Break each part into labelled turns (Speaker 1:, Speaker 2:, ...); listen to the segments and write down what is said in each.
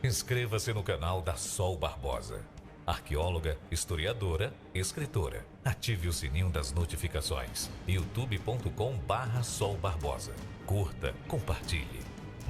Speaker 1: Inscreva-se no canal da Sol Barbosa. Arqueóloga, historiadora, escritora. Ative o sininho das notificações. youtube.com/Sol Barbosa. Curta, compartilhe.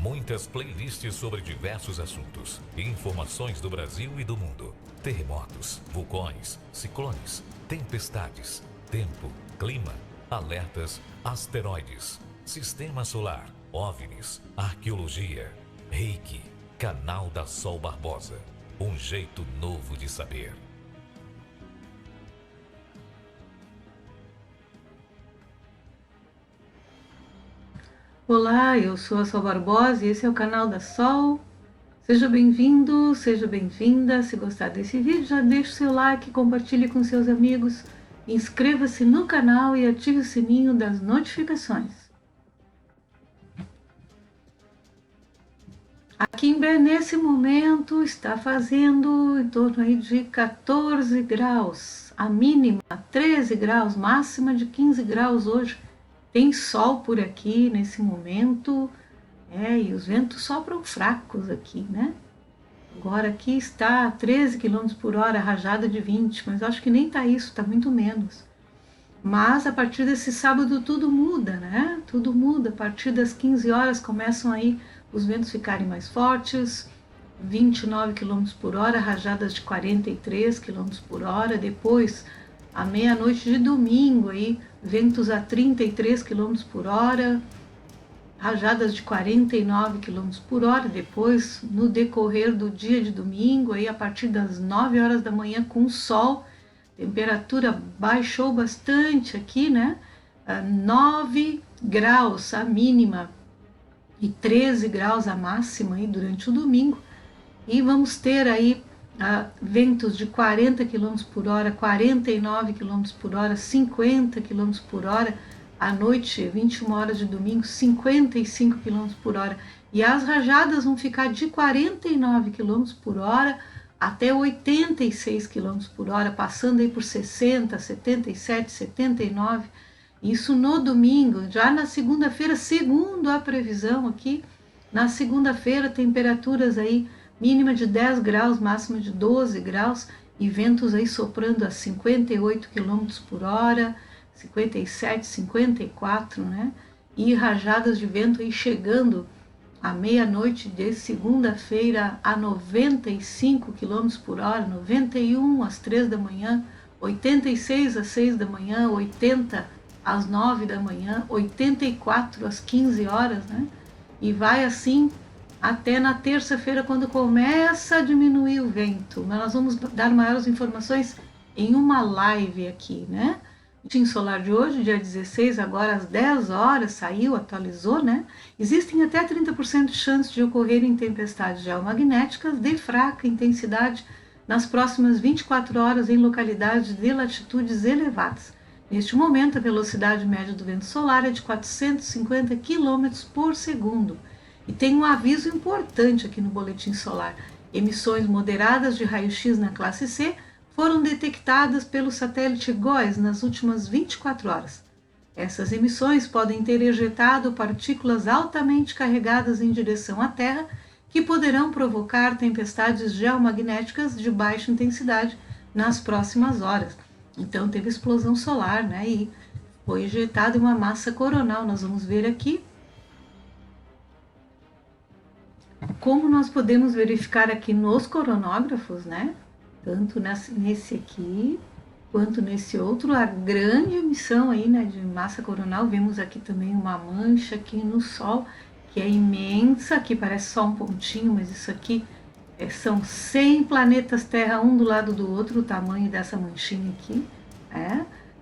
Speaker 1: Muitas playlists sobre diversos assuntos. Informações do Brasil e do mundo. Terremotos, vulcões, ciclones, tempestades, tempo, clima, alertas, asteroides, sistema solar, OVNIs, arqueologia, Reiki, canal da Sol Barbosa. Um jeito novo de saber.
Speaker 2: Olá, eu sou a Sol Barbosa e esse é o canal da Sol. Seja bem-vindo, seja bem-vinda. Se gostar desse vídeo, já deixe o seu like, compartilhe com seus amigos, inscreva-se no canal e ative o sininho das notificações. Aqui em Bé, nesse momento, está fazendo em torno aí de 14 graus, a mínima 13 graus, máxima de 15 graus hoje. Tem sol por aqui nesse momento, e os ventos sopram fracos aqui, né? Agora aqui está 13 km por hora, rajada de 20, mas acho que nem tá isso, tá muito menos. Mas a partir desse sábado tudo muda, né? Tudo muda, a partir das 15 horas começam aí os ventos ficarem mais fortes, 29 km por hora, rajadas de 43 km por hora, depois à meia-noite de domingo aí, ventos a 33 km por hora, rajadas de 49 km por hora, depois no decorrer do dia de domingo, aí a partir das 9 horas da manhã com sol, temperatura baixou bastante aqui, né? 9 graus a mínima e 13 graus a máxima aí durante o domingo, e vamos ter aí ventos de 40 km por hora, 49 km por hora, 50 km por hora, à noite, 21 horas de domingo, 55 km por hora, e as rajadas vão ficar de 49 km por hora até 86 km por hora, passando aí por 60, 77, 79, isso no domingo. Já na segunda-feira, segundo a previsão aqui, na segunda-feira temperaturas aí mínima de 10 graus, máxima de 12 graus e ventos aí soprando a 58 km por hora, 57, 54, né? E rajadas de vento aí chegando à meia-noite de segunda-feira a 95 km por hora, 91 às 3 da manhã, 86 às 6 da manhã, 80 às 9 da manhã, 84 às 15 horas, né? E vai assim até na terça-feira, quando começa a diminuir o vento. Mas nós vamos dar maiores informações em uma live aqui, né? O boletim solar de hoje, dia 16, agora às 10 horas, saiu, atualizou, né? Existem até 30% de chance de ocorrerem tempestades geomagnéticas de fraca intensidade nas próximas 24 horas em localidades de latitudes elevadas. Neste momento, a velocidade média do vento solar é de 450 km por segundo. E tem um aviso importante aqui no boletim solar. Emissões moderadas de raio-x na classe C foram detectadas pelo satélite GOES nas últimas 24 horas. Essas emissões podem ter ejetado partículas altamente carregadas em direção à Terra, que poderão provocar tempestades geomagnéticas de baixa intensidade nas próximas horas. Então teve explosão solar, né? E foi ejetada uma massa coronal. Nós vamos ver aqui como nós podemos verificar aqui nos coronógrafos, né? Tanto nesse aqui quanto nesse outro, a grande emissão aí, né, de massa coronal. Vemos aqui também uma mancha aqui no Sol, que é imensa, aqui parece só um pontinho, mas isso aqui são 100 planetas Terra, um do lado do outro, o tamanho dessa manchinha aqui,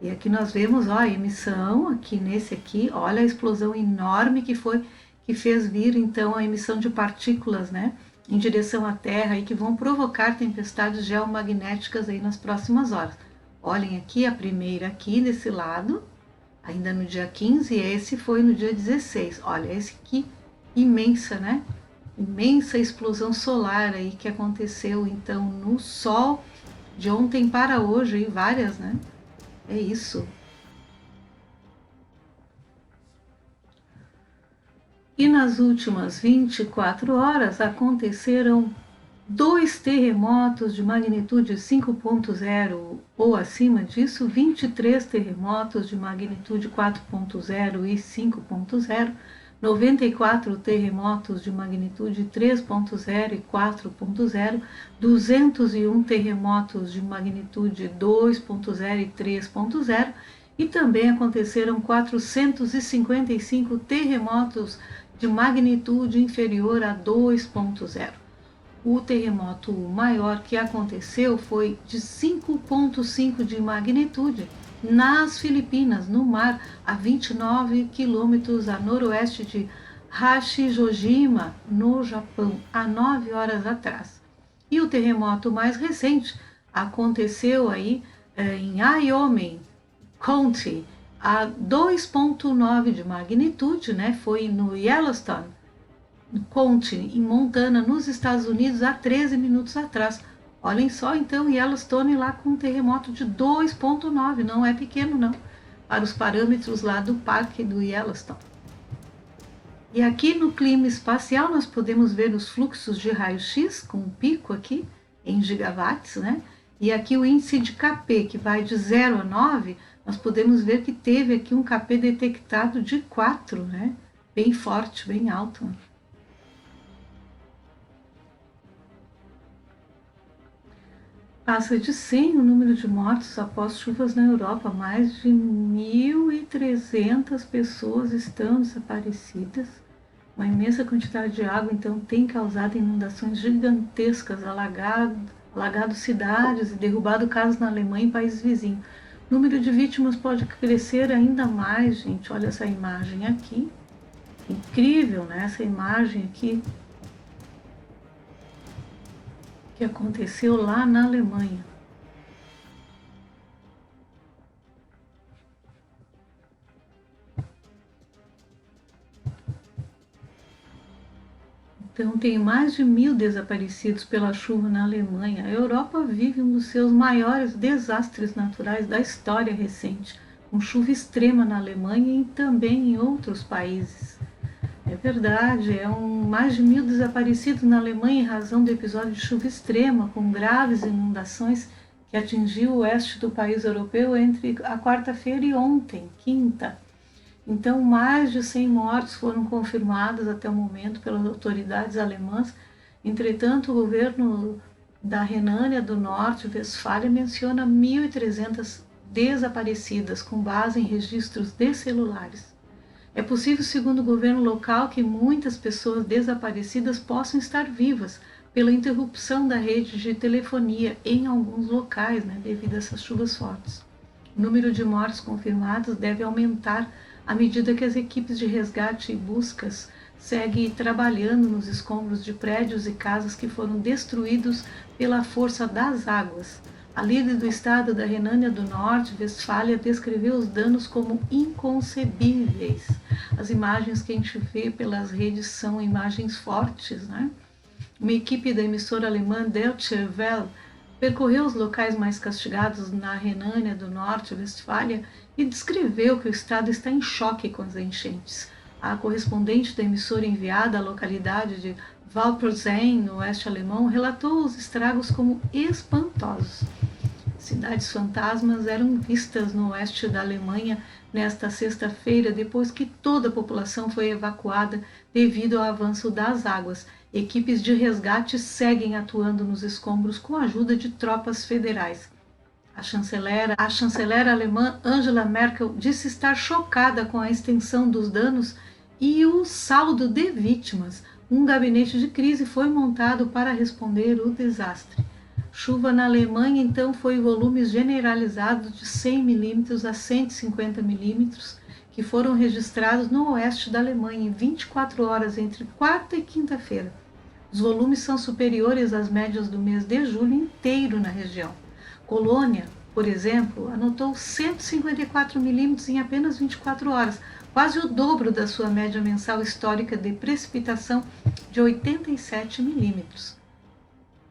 Speaker 2: E aqui nós vemos, ó, a emissão, aqui nesse aqui, olha a explosão enorme que foi, que fez vir, então, a emissão de partículas, né, em direção à Terra e que vão provocar tempestades geomagnéticas aí nas próximas horas. Olhem aqui, a primeira aqui desse lado, ainda no dia 15, e esse foi no dia 16. Olha, esse aqui, imensa, né? Imensa explosão solar aí que aconteceu, então, no Sol, de ontem para hoje, aí várias, né? É isso. E nas últimas 24 horas aconteceram 2 terremotos de magnitude 5.0 ou acima disso, 23 terremotos de magnitude 4.0 e 5.0, 94 terremotos de magnitude 3.0 e 4.0, 201 terremotos de magnitude 2.0 e 3.0, e também aconteceram 455 terremotos de magnitude inferior a 2.0. O terremoto maior que aconteceu foi de 5.5 de magnitude nas Filipinas, no mar, a 29 quilômetros a noroeste de Hachijojima, no Japão, há 9 horas atrás. E o terremoto mais recente aconteceu aí em Wyoming County, a 2.9 de magnitude, né? Foi no Yellowstone County, em Montana, nos Estados Unidos, há 13 minutos atrás. Olhem só, então, Yellowstone lá com um terremoto de 2.9, não é pequeno não, para os parâmetros lá do parque do Yellowstone. E aqui no clima espacial nós podemos ver os fluxos de raio-x, com um pico aqui em gigawatts, né? E aqui o índice de Kp, que vai de 0 a 9, nós podemos ver que teve aqui um Kp detectado de 4, né? Bem forte, bem alto. Né? Passa de 100 o número de mortos após chuvas na Europa. Mais de 1.300 pessoas estão desaparecidas. Uma imensa quantidade de água, então, tem causado inundações gigantescas, alagado cidades e derrubado casas na Alemanha e países vizinhos. O número de vítimas pode crescer ainda mais, gente. Olha essa imagem aqui. Incrível, né? Essa imagem aqui que aconteceu lá na Alemanha. Então, tem mais de 1.000 desaparecidos pela chuva na Alemanha. A Europa vive um dos seus maiores desastres naturais da história recente, com chuva extrema na Alemanha e também em outros países. É verdade, mais de 1.000 desaparecidos na Alemanha em razão do episódio de chuva extrema, com graves inundações que atingiu o oeste do país europeu entre a quarta-feira e ontem, quinta. Então, mais de 100 mortes foram confirmadas até o momento pelas autoridades alemãs. Entretanto, o governo da Renânia do Norte-Westfália menciona 1.300 desaparecidas com base em registros de celulares. É possível, segundo o governo local, que muitas pessoas desaparecidas possam estar vivas pela interrupção da rede de telefonia em alguns locais, né, devido a essas chuvas fortes. O número de mortes confirmadas deve aumentar à medida que as equipes de resgate e buscas seguem trabalhando nos escombros de prédios e casas que foram destruídos pela força das águas. A líder do estado da Renânia do Norte, Westfália, descreveu os danos como inconcebíveis. As imagens que a gente vê pelas redes são imagens fortes, né? Uma equipe da emissora alemã Deutsche Welle percorreu os locais mais castigados na Renânia do Norte, Westfália, e descreveu que o estado está em choque com as enchentes. A correspondente da emissora enviada à localidade de Walporzheim, no oeste alemão, relatou os estragos como espantosos. Cidades fantasmas eram vistas no oeste da Alemanha nesta sexta-feira, depois que toda a população foi evacuada devido ao avanço das águas. Equipes de resgate seguem atuando nos escombros com a ajuda de tropas federais. A chanceler alemã Angela Merkel disse estar chocada com a extensão dos danos e o saldo de vítimas. Um gabinete de crise foi montado para responder o desastre. Chuva na Alemanha, então, foi volumes generalizados de 100 milímetros a 150 milímetros, que foram registrados no oeste da Alemanha em 24 horas entre quarta e quinta-feira. Os volumes são superiores às médias do mês de julho inteiro na região. Colônia, por exemplo, anotou 154 milímetros em apenas 24 horas, quase o dobro da sua média mensal histórica de precipitação de 87 milímetros.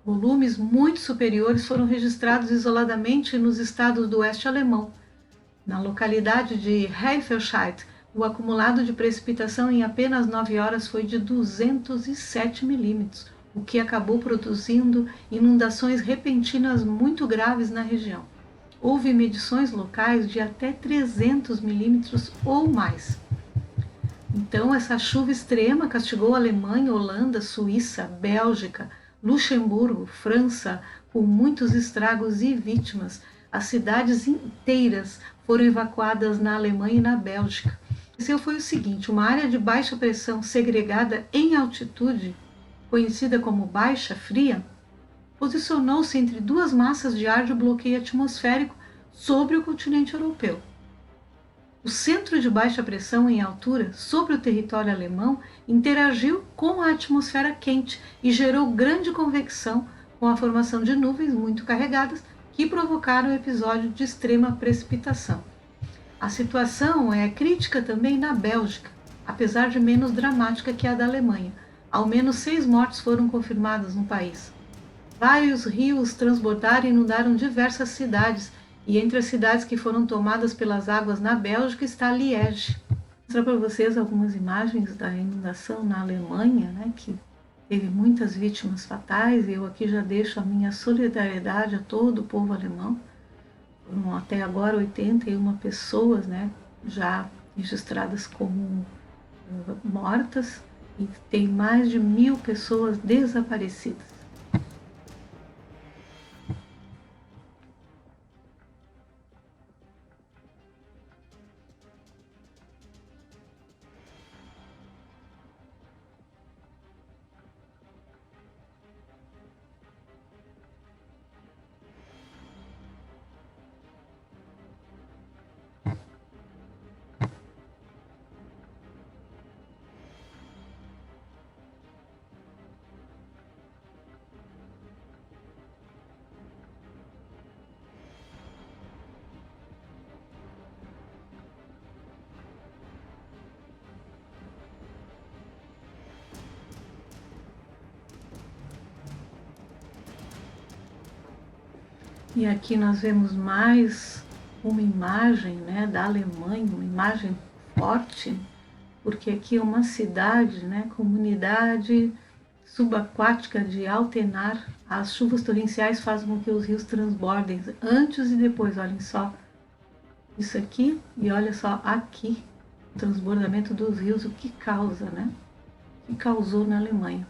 Speaker 2: Volumes muito superiores foram registrados isoladamente nos estados do oeste alemão. Na localidade de Heifelscheid, o acumulado de precipitação em apenas 9 horas foi de 207 milímetros, o que acabou produzindo inundações repentinas muito graves na região. Houve medições locais de até 300 milímetros ou mais. Então, essa chuva extrema castigou a Alemanha, Holanda, Suíça, Bélgica, Luxemburgo, França, com muitos estragos e vítimas. As cidades inteiras foram evacuadas na Alemanha e na Bélgica. O que aconteceu foi o seguinte: uma área de baixa pressão segregada em altitude, conhecida como baixa fria, posicionou-se entre duas massas de ar de bloqueio atmosférico sobre o continente europeu. O centro de baixa pressão em altura sobre o território alemão interagiu com a atmosfera quente e gerou grande convecção, com a formação de nuvens muito carregadas que provocaram o episódio de extrema precipitação. A situação é crítica também na Bélgica, apesar de menos dramática que a da Alemanha. Ao menos 6 mortes foram confirmadas no país. Vários rios transbordaram e inundaram diversas cidades, e entre as cidades que foram tomadas pelas águas na Bélgica está Liege. Vou mostrar para vocês algumas imagens da inundação na Alemanha, né, que teve muitas vítimas fatais. Eu aqui já deixo a minha solidariedade a todo o povo alemão. Foram até agora 81 pessoas, né, já registradas como mortas, e tem mais de 1.000 pessoas desaparecidas. E aqui nós vemos mais uma imagem, né, da Alemanha, uma imagem forte, porque aqui é uma cidade, né, comunidade subaquática de Altenar. As chuvas torrenciais fazem com que os rios transbordem antes e depois. Olhem só isso aqui e olha só aqui o transbordamento dos rios, o que causa, né? O que causou na Alemanha.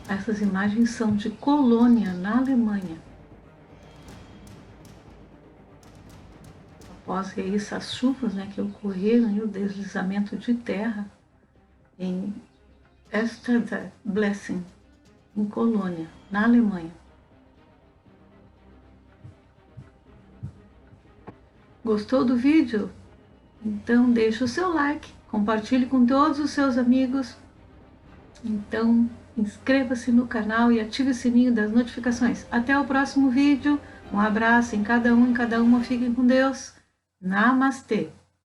Speaker 2: Essas imagens são de Colônia, na Alemanha. Após essas chuvas, né, que ocorreram, e o deslizamento de terra em Esterblessing, em Colônia, na Alemanha. Gostou do vídeo? Então deixe o seu like, compartilhe com todos os seus amigos. Então inscreva-se no canal e ative o sininho das notificações. Até o próximo vídeo. Um abraço em cada um e cada uma. Fiquem com Deus. Namastê.